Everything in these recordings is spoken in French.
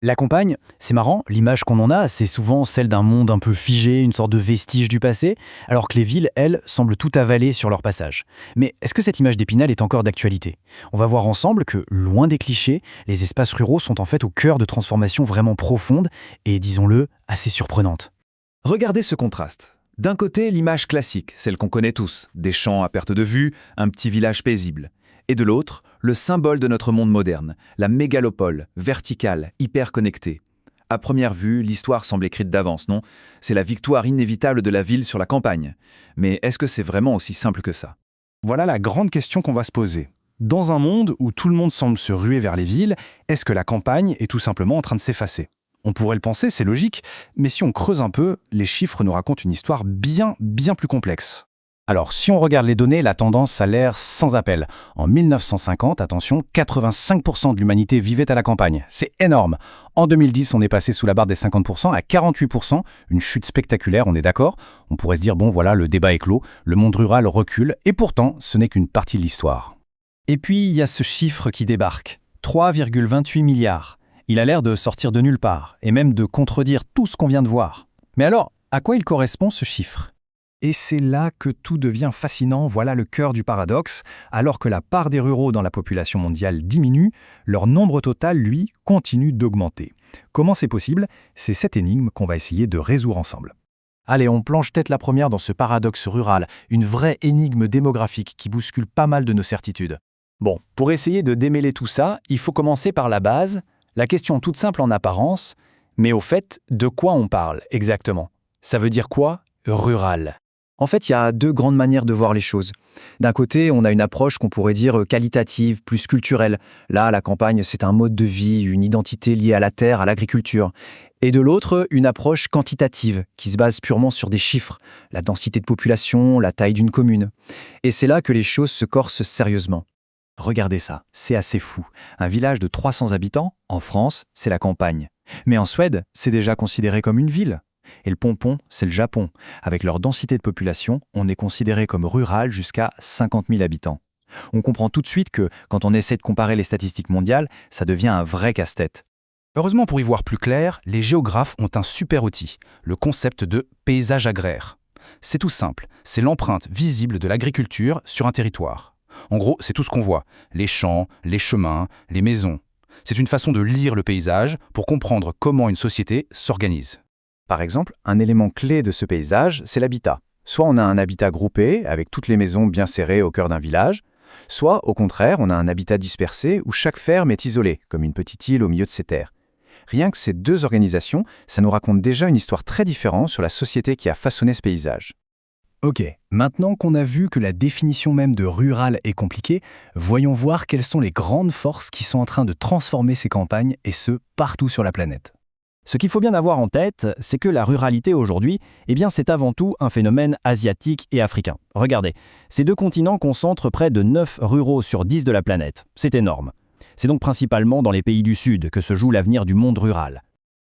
La campagne, c'est marrant, l'image qu'on en a, c'est souvent celle d'un monde un peu figé, une sorte de vestige du passé, alors que les villes, elles, semblent tout avaler sur leur passage. Mais est-ce que cette image d'Épinal est encore d'actualité? On va voir ensemble que, loin des clichés, les espaces ruraux sont en fait au cœur de transformations vraiment profondes et, disons-le, assez surprenantes. Regardez ce contraste. D'un côté, l'image classique, celle qu'on connaît tous, des champs à perte de vue, un petit village paisible. Et de l'autre, le symbole de notre monde moderne, la mégalopole, verticale, hyper connectée. À première vue, l'histoire semble écrite d'avance, non? C'est la victoire inévitable de la ville sur la campagne. Mais est-ce que c'est vraiment aussi simple que ça? Voilà la grande question qu'on va se poser. Dans un monde où tout le monde semble se ruer vers les villes, est-ce que la campagne est tout simplement en train de s'effacer? On pourrait le penser, c'est logique, mais si on creuse un peu, les chiffres nous racontent une histoire bien plus complexe. Alors, si on regarde les données, la tendance a l'air sans appel. En 1950, attention, 85% de l'humanité vivait à la campagne. C'est énorme. En 2010, on est passé sous la barre des 50% à 48%, une chute spectaculaire, on est d'accord? On pourrait se dire, bon voilà, le débat est clos, le monde rural recule, et pourtant, ce n'est qu'une partie de l'histoire. Et puis, il y a ce chiffre qui débarque, 3,28 milliards. Il a l'air de sortir de nulle part, et même de contredire tout ce qu'on vient de voir. Mais alors, à quoi il correspond ce chiffre? Et c'est là que tout devient fascinant, voilà le cœur du paradoxe. Alors que la part des ruraux dans la population mondiale diminue, leur nombre total, lui, continue d'augmenter. Comment c'est possible? C'est cette énigme qu'on va essayer de résoudre ensemble. Allez, on plonge tête la première dans ce paradoxe rural, une vraie énigme démographique qui bouscule pas mal de nos certitudes. Bon, pour essayer de démêler tout ça, il faut commencer par la base, la question toute simple en apparence, mais au fait, de quoi on parle exactement? Ça veut dire quoi, rural? En fait, il y a deux grandes manières de voir les choses. D'un côté, on a une approche qu'on pourrait dire qualitative, plus culturelle. Là, la campagne, c'est un mode de vie, une identité liée à la terre, à l'agriculture. Et de l'autre, une approche quantitative, qui se base purement sur des chiffres, la densité de population, la taille d'une commune. Et c'est là que les choses se corsent sérieusement. Regardez ça, c'est assez fou. Un village de 300 habitants, en France, c'est la campagne. Mais en Suède, c'est déjà considéré comme une ville. Et le pompon, c'est le Japon. Avec leur densité de population, on est considéré comme rural jusqu'à 50 000 habitants. On comprend tout de suite que, quand on essaie de comparer les statistiques mondiales, ça devient un vrai casse-tête. Heureusement, pour y voir plus clair, les géographes ont un super outil, le concept de paysage agraire. C'est tout simple, c'est l'empreinte visible de l'agriculture sur un territoire. En gros, c'est tout ce qu'on voit, les champs, les chemins, les maisons. C'est une façon de lire le paysage pour comprendre comment une société s'organise. Par exemple, un élément clé de ce paysage, c'est l'habitat. Soit on a un habitat groupé, avec toutes les maisons bien serrées au cœur d'un village, soit, au contraire, on a un habitat dispersé où chaque ferme est isolée, comme une petite île au milieu de ses terres. Rien que ces deux organisations, ça nous raconte déjà une histoire très différente sur la société qui a façonné ce paysage. Ok, maintenant qu'on a vu que la définition même de rural est compliquée, voyons voir quelles sont les grandes forces qui sont en train de transformer ces campagnes, et ce, partout sur la planète. Ce qu'il faut bien avoir en tête, c'est que la ruralité aujourd'hui, c'est avant tout un phénomène asiatique et africain. Regardez, ces deux continents concentrent près de 9 ruraux sur 10 de la planète. C'est énorme. C'est donc principalement dans les pays du Sud que se joue l'avenir du monde rural.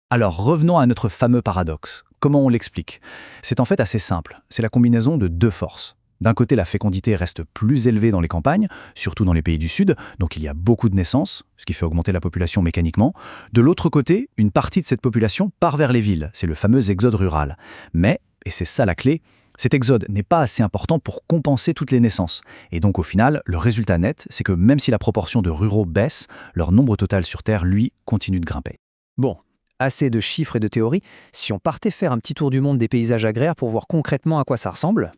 Alors revenons à notre fameux paradoxe. Comment on l'explique? C'est en fait assez simple. C'est la combinaison de deux forces. D'un côté, la fécondité reste plus élevée dans les campagnes, surtout dans les pays du Sud, donc il y a beaucoup de naissances, ce qui fait augmenter la population mécaniquement. De l'autre côté, une partie de cette population part vers les villes, c'est le fameux exode rural. Mais, et c'est ça la clé, cet exode n'est pas assez important pour compenser toutes les naissances. Et donc au final, le résultat net, c'est que même si la proportion de ruraux baisse, leur nombre total sur Terre, lui, continue de grimper. Bon, assez de chiffres et de théories. Si on partait faire un petit tour du monde des paysages agraires pour voir concrètement à quoi ça ressemble.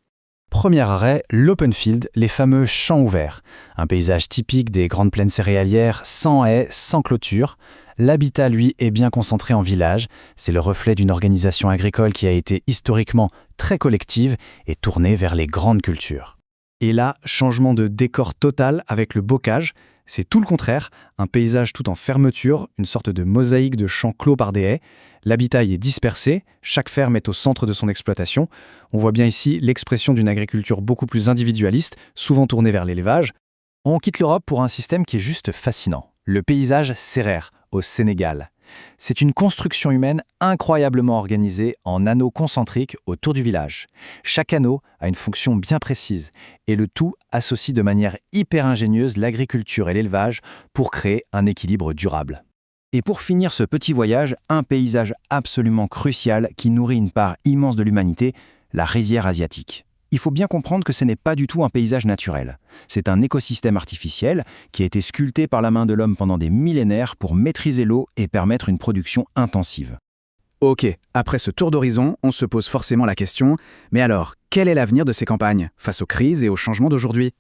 Premier arrêt, l'open field, les fameux champs ouverts. Un paysage typique des grandes plaines céréalières, sans haies, sans clôture. L'habitat, lui, est bien concentré en village. C'est le reflet d'une organisation agricole qui a été historiquement très collective et tournée vers les grandes cultures. Et là, changement de décor total avec le bocage. C'est tout le contraire, un paysage tout en fermeture, une sorte de mosaïque de champs clos par des haies. L'habitat y est dispersé, chaque ferme est au centre de son exploitation. On voit bien ici l'expression d'une agriculture beaucoup plus individualiste, souvent tournée vers l'élevage. On quitte l'Europe pour un système qui est juste fascinant, le paysage sérère, au Sénégal. C'est une construction humaine incroyablement organisée en anneaux concentriques autour du village. Chaque anneau a une fonction bien précise et le tout associe de manière hyper ingénieuse l'agriculture et l'élevage pour créer un équilibre durable. Et pour finir ce petit voyage, un paysage absolument crucial qui nourrit une part immense de l'humanité, la rizière asiatique. Il faut bien comprendre que ce n'est pas du tout un paysage naturel. C'est un écosystème artificiel qui a été sculpté par la main de l'homme pendant des millénaires pour maîtriser l'eau et permettre une production intensive. Ok, après ce tour d'horizon, on se pose forcément la question, mais alors, quel est l'avenir de ces campagnes, face aux crises et aux changements d'aujourd'hui ?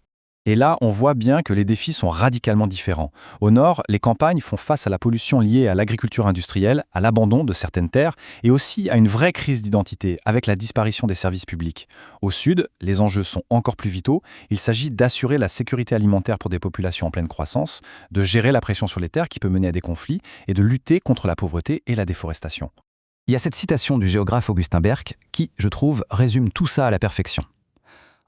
Et là, on voit bien que les défis sont radicalement différents. Au nord, les campagnes font face à la pollution liée à l'agriculture industrielle, à l'abandon de certaines terres et aussi à une vraie crise d'identité avec la disparition des services publics. Au sud, les enjeux sont encore plus vitaux. Il s'agit d'assurer la sécurité alimentaire pour des populations en pleine croissance, de gérer la pression sur les terres qui peut mener à des conflits et de lutter contre la pauvreté et la déforestation. Il y a cette citation du géographe Augustin Berck qui, je trouve, résume tout ça à la perfection.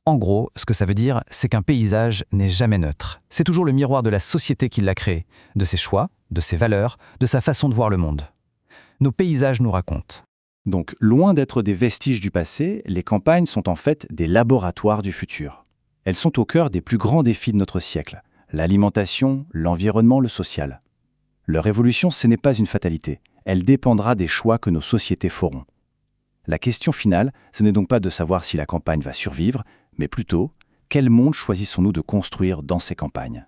En gros, ce que ça veut dire, c'est qu'un paysage n'est jamais neutre. C'est toujours le miroir de la société qui l'a créé, de ses choix, de ses valeurs, de sa façon de voir le monde. Nos paysages nous racontent. Donc, loin d'être des vestiges du passé, les campagnes sont en fait des laboratoires du futur. Elles sont au cœur des plus grands défis de notre siècle, l'alimentation, l'environnement, le social. Leur évolution, ce n'est pas une fatalité. Elle dépendra des choix que nos sociétés feront. La question finale, ce n'est donc pas de savoir si la campagne va survivre, mais plutôt, quel monde choisissons-nous de construire dans ces campagnes ?